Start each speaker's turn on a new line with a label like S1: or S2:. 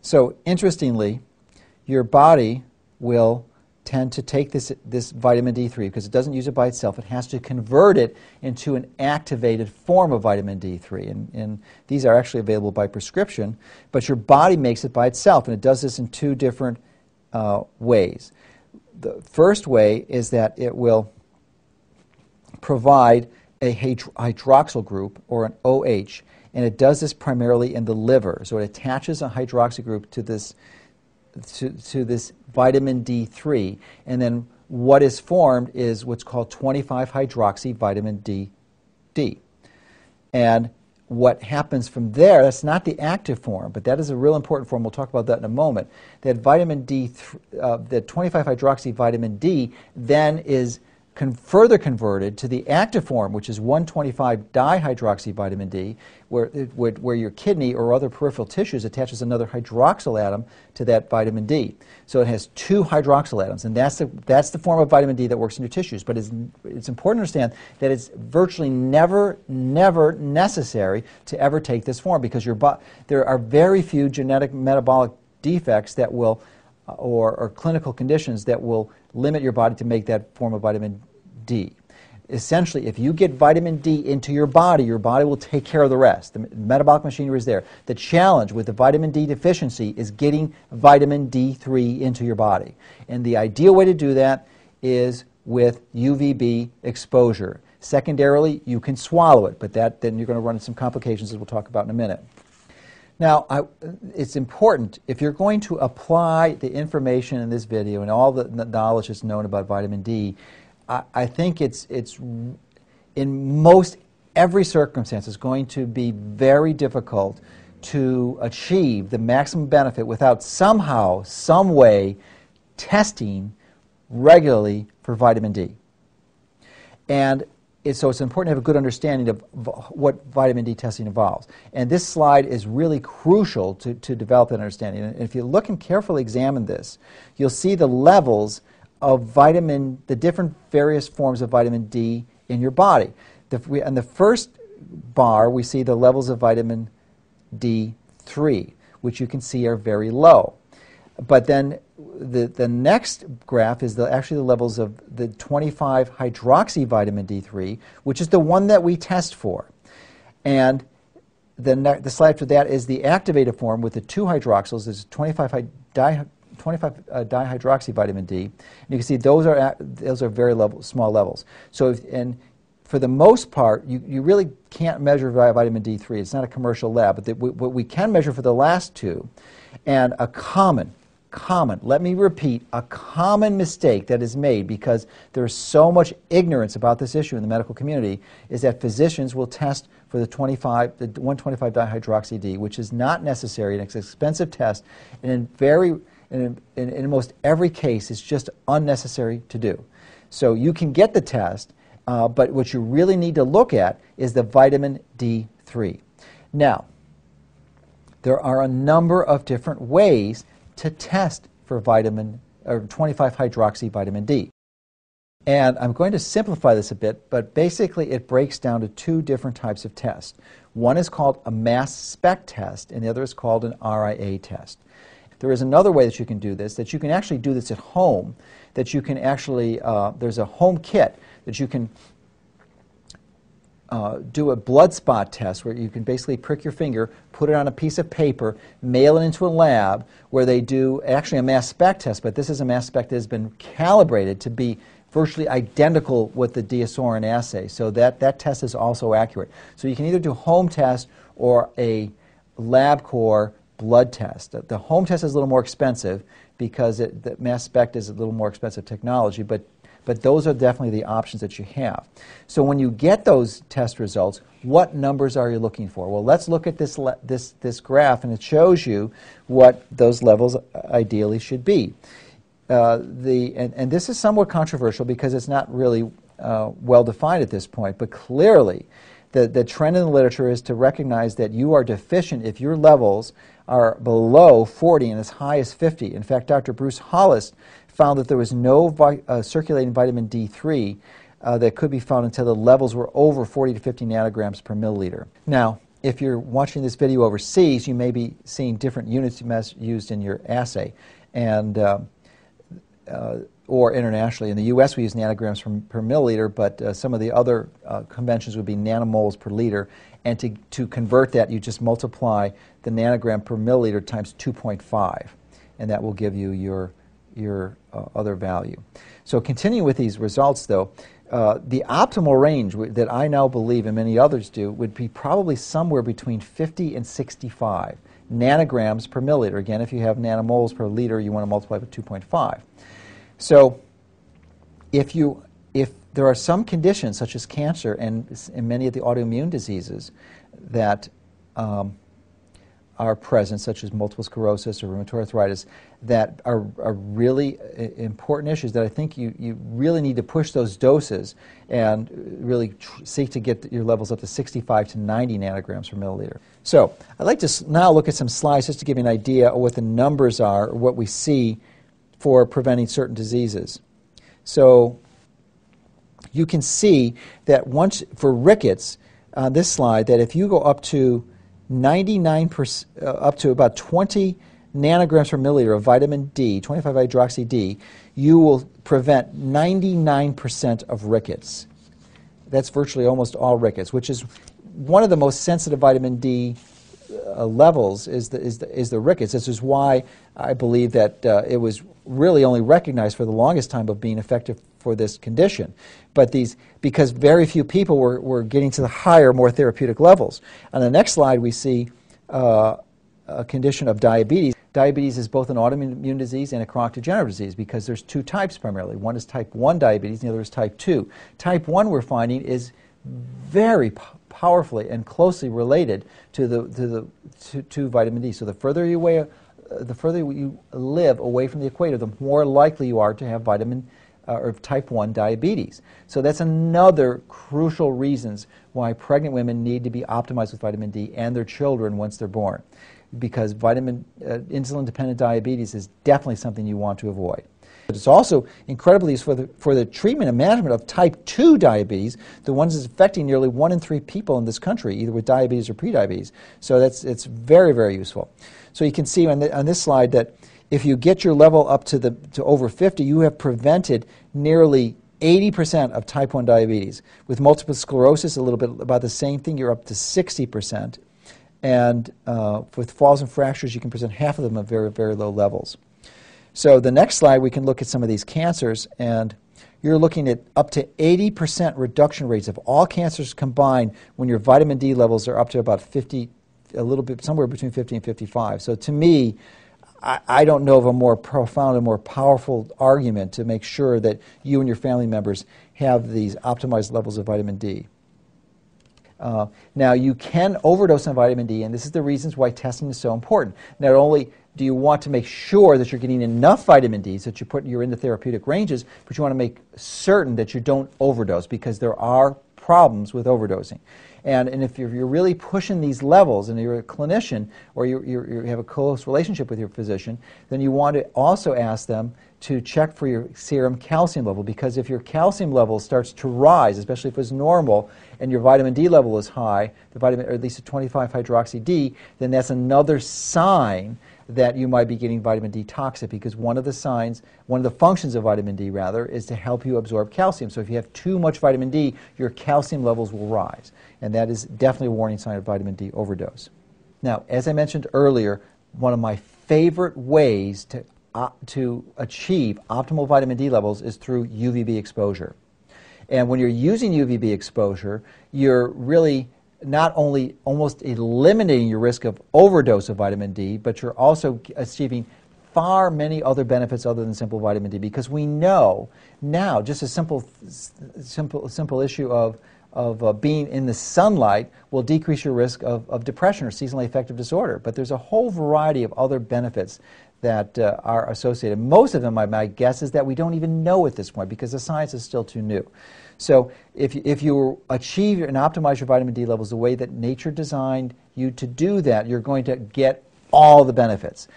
S1: So interestingly, your body will tend to take this vitamin D3 because it doesn't use it by itself. It has to convert it into an activated form of vitamin D3. And these are actually available by prescription, but your body makes it by itself, and it does this in two different ways. The first way is that it will provide a hydroxyl group, or an OH, and it does this primarily in the liver. So it attaches a hydroxy group to this vitamin D3, and then what is formed is what's called 25-hydroxy vitamin D. And what happens from there, that's not the active form, but that is a real important form. We'll talk about that in a moment. That vitamin D, the 25-hydroxy vitamin D, then is further converted to the active form, which is 1,25-dihydroxy vitamin D, where your kidney or other peripheral tissues attaches another hydroxyl atom to that vitamin D. So it has two hydroxyl atoms, and that's the form of vitamin D that works in your tissues. But it's important to understand that it's virtually never necessary to ever take this form, because there are very few genetic metabolic defects that will, or clinical conditions that will limit your body to make that form of vitamin D. Essentially, if you get vitamin D into your body will take care of the rest. The metabolic machinery is there. The challenge with the vitamin D deficiency is getting vitamin D3 into your body. And the ideal way to do that is with UVB exposure. Secondarily, you can swallow it, but then you're going to run into some complications, as we'll talk about in a minute. Now, it's important, if you're going to apply the information in this video and all the knowledge that's known about vitamin D, I think it's in most every circumstance is going to be very difficult to achieve the maximum benefit without somehow, some way, testing regularly for vitamin D. And so it's important to have a good understanding of what vitamin D testing involves. And this slide is really crucial to develop that understanding. And if you look and carefully examine this, you'll see the levels of the different various forms of vitamin D in your body. In the first bar, we see the levels of vitamin D3, which you can see are very low. But then the next graph is actually the levels of the 25-hydroxy vitamin D3, which is the one that we test for. And the slide after that is the activated form with the two hydroxyls. There's 25-dihydroxy vitamin D. And you can see those are very small levels. So for the most part, you really can't measure vitamin D3. It's not a commercial lab. But what we can measure for the last two, and a common, let me repeat, a common mistake that is made because there's so much ignorance about this issue in the medical community, is that physicians will test for the 125-dihydroxy D, which is not necessary, and it's an expensive test, and in most every case it's just unnecessary to do. So you can get the test, but what you really need to look at is the vitamin D3. Now, there are a number of different ways to test for 25-hydroxy vitamin D. And I'm going to simplify this a bit, but basically it breaks down to two different types of tests. One is called a mass spec test, and the other is called an RIA test. There is another way that you can do this, that you can actually do this at home, that you can actually, there's a home kit that you can do a blood spot test where you can basically prick your finger, put it on a piece of paper, mail it into a lab where they do actually a mass spec test, but this is a mass spec that has been calibrated to be virtually identical with the Diasorin assay, so that test is also accurate. So you can either do a home test or a LabCorp blood test. The home test is a little more expensive because the mass spec is a little more expensive technology, but those are definitely the options that you have. So when you get those test results, what numbers are you looking for? Well, let's look at this graph, and it shows you what those levels ideally should be. And this is somewhat controversial because it's not really well defined at this point, but clearly the trend in the literature is to recognize that you are deficient if your levels are below 40 and as high as 50. In fact, Dr. Bruce Hollis found that there was no circulating vitamin D3 that could be found until the levels were over 40 to 50 nanograms per milliliter. Now, if you're watching this video overseas, you may be seeing different units used in your assay, and or internationally. In the U.S., we use nanograms per milliliter, but some of the other conventions would be nanomoles per liter. And to convert that, you just multiply the nanogram per milliliter times 2.5, and that will give you your other value. So continuing with these results, though, the optimal range that I now believe, and many others do, would be probably somewhere between 50 and 65 nanograms per milliliter. Again, if you have nanomoles per liter, you want to multiply with 2.5. So if there are some conditions, such as cancer and many of the autoimmune diseases that are present, such as multiple sclerosis or rheumatoid arthritis, that are really important issues that I think you really need to push those doses and really seek to get your levels up to 65 to 90 nanograms per milliliter. So I'd like to now look at some slides just to give you an idea of what the numbers are, or what we see for preventing certain diseases. So you can see that once, for rickets, on this slide, that if you go up to 99%, up to about 20 nanograms per milliliter of vitamin D, 25-hydroxy D, you will prevent 99% of rickets. That's virtually almost all rickets, which is one of the most sensitive vitamin D levels is the rickets. This is why I believe that it was really only recognized for the longest time of being effective for this condition. But because very few people were getting to the higher, more therapeutic levels. On the next slide, we see a condition of diabetes. Diabetes is both an autoimmune disease and a chronic degenerative disease because there's two types primarily. One is type 1 diabetes, and the other is type 2. Type 1, we're finding, is very powerfully and closely related to vitamin D. So the further you live away from the equator, the more likely you are to have or type 1 diabetes. So that's another crucial reasons why pregnant women need to be optimized with vitamin D, and their children once they're born, because insulin-dependent diabetes is definitely something you want to avoid. It's also incredibly useful for the treatment and management of type 2 diabetes, the ones that's affecting nearly 1 in 3 people in this country, either with diabetes or prediabetes. So it's very, very useful. So you can see on this slide that if you get your level up to over 50, you have prevented nearly 80% of type 1 diabetes. With multiple sclerosis, a little bit about the same thing, you're up to 60%. And with falls and fractures, you can present half of them at very, very low levels. So the next slide, we can look at some of these cancers, and you're looking at up to 80% reduction rates of all cancers combined when your vitamin D levels are up to about 50, a little bit, somewhere between 50 and 55. So to me, I don't know of a more profound and more powerful argument to make sure that you and your family members have these optimized levels of vitamin D. Now, you can overdose on vitamin D, and this is the reasons why testing is so important. Not only do you want to make sure that you're getting enough vitamin D so that you're in the therapeutic ranges, but you want to make certain that you don't overdose, because there are problems with overdosing. And if you're really pushing these levels, and you're a clinician, or you have a close relationship with your physician, then you want to also ask them to check for your serum calcium level, because if your calcium level starts to rise, especially if it's normal, and your vitamin D level is high, or at least a 25-hydroxy D, then that's another sign that you might be getting vitamin D toxic, because one of the functions of vitamin D, rather, is to help you absorb calcium. So if you have too much vitamin D, your calcium levels will rise, and that is definitely a warning sign of vitamin D overdose. Now, as I mentioned earlier, one of my favorite ways to achieve optimal vitamin D levels is through UVB exposure. And when you're using UVB exposure, you're really not only almost eliminating your risk of overdose of vitamin D, but you're also achieving many other benefits other than simple vitamin D, because we know now just a simple issue of being in the sunlight will decrease your risk of depression or seasonally affective disorder. But there's a whole variety of other benefits that are associated. Most of them, my guess, is that we don't even know at this point, because the science is still too new. So if you achieve and optimize your vitamin D levels the way that nature designed you to do that, you're going to get all the benefits.